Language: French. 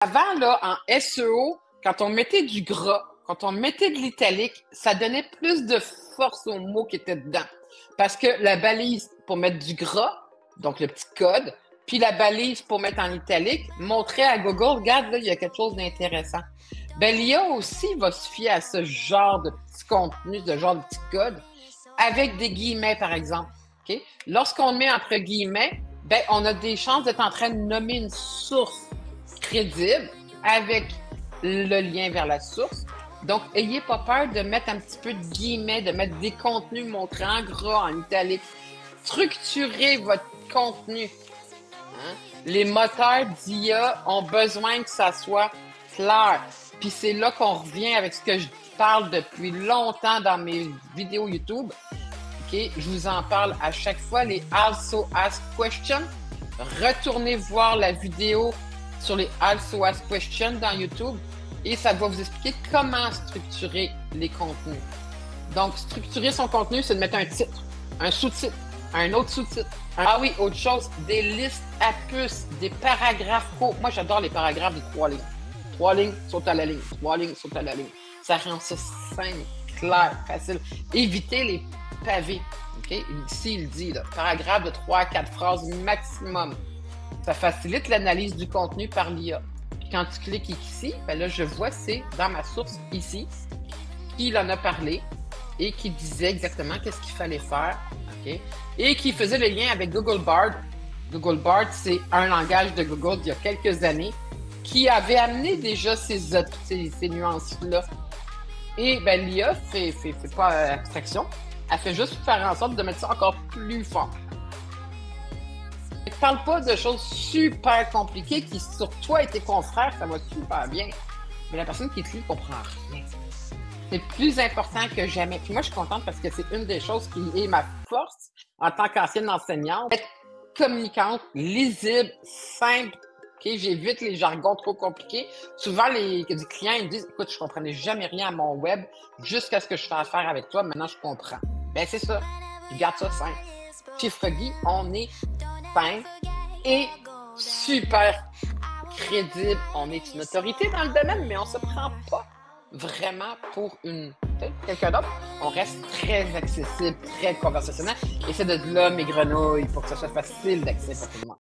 Avant, là, en SEO, quand on mettait du gras, quand on mettait de l'italique, ça donnait plus de force aux mots qui étaient dedans. Parce que la balise pour mettre du gras, donc le petit code, puis la balise pour mettre en italique, montrait à Google, regarde, là, il y a quelque chose d'intéressant. Ben, l'IA aussi va se fier à ce genre de petit contenu, ce genre de petit code, avec des guillemets, par exemple. Okay? Lorsqu'on met entre guillemets, ben, on a des chances d'être en train de nommer une source crédible avec le lien vers la source. Donc, ayez pas peur de mettre un petit peu de guillemets, de mettre des contenus montrés en gras, en italique. Structurez votre contenu. Hein? Les moteurs d'IA ont besoin que ça soit clair. Puis c'est là qu'on revient avec ce que je parle depuis longtemps dans mes vidéos YouTube. Okay? Je vous en parle à chaque fois, les Also Ask Questions. Retournez voir la vidéo sur les Also Ask Questions dans YouTube et ça va vous expliquer comment structurer les contenus. Donc, structurer son contenu, c'est de mettre un titre, un sous-titre, un autre sous-titre. Ah oui, autre chose, des listes à puces, des paragraphes courts. Moi, j'adore les paragraphes de 3 lignes. 3 lignes, saute à la ligne. 3 lignes, saute à la ligne. Ça rend ça simple, clair, facile. Évitez les pavés. Okay? Ici, il dit, là, paragraphe de 3 à 4 phrases maximum. Ça facilite l'analyse du contenu par l'IA. Puis quand tu cliques ici, ben là, je vois, c'est dans ma source ici, qui en a parlé et qui disait exactement qu'est-ce qu'il fallait faire. Okay? Et qui faisait le lien avec Google Bard. Google Bard, c'est un langage de Google d'il y a quelques années qui avait amené déjà ces nuances-là. Et ben, l'IA fait pas abstraction. Elle fait juste faire en sorte de mettre ça encore plus fort. Ne parle pas de choses super compliquées qui, sur toi et tes confrères, ça va super bien. Mais la personne qui te lit ne comprend rien. C'est plus important que jamais. Puis moi, je suis contente parce que c'est une des choses qui est ma force en tant qu'ancienne enseignante. Être communicante, lisible, simple. Okay? J'évite les jargons trop compliqués. Souvent, les clients ils me disent « Écoute, je ne comprenais jamais rien à mon web jusqu'à ce que je fasse affaire avec toi. Maintenant, je comprends. » Ben c'est ça. Je garde ça simple. Chez Froggy, on est simple et super crédible. On est une autorité dans le domaine, mais on ne se prend pas vraiment pour quelqu'un d'autre. On reste très accessible, très conversationnel. Et c'est de là mes grenouilles pour que ça soit facile d'accès pour tout le monde.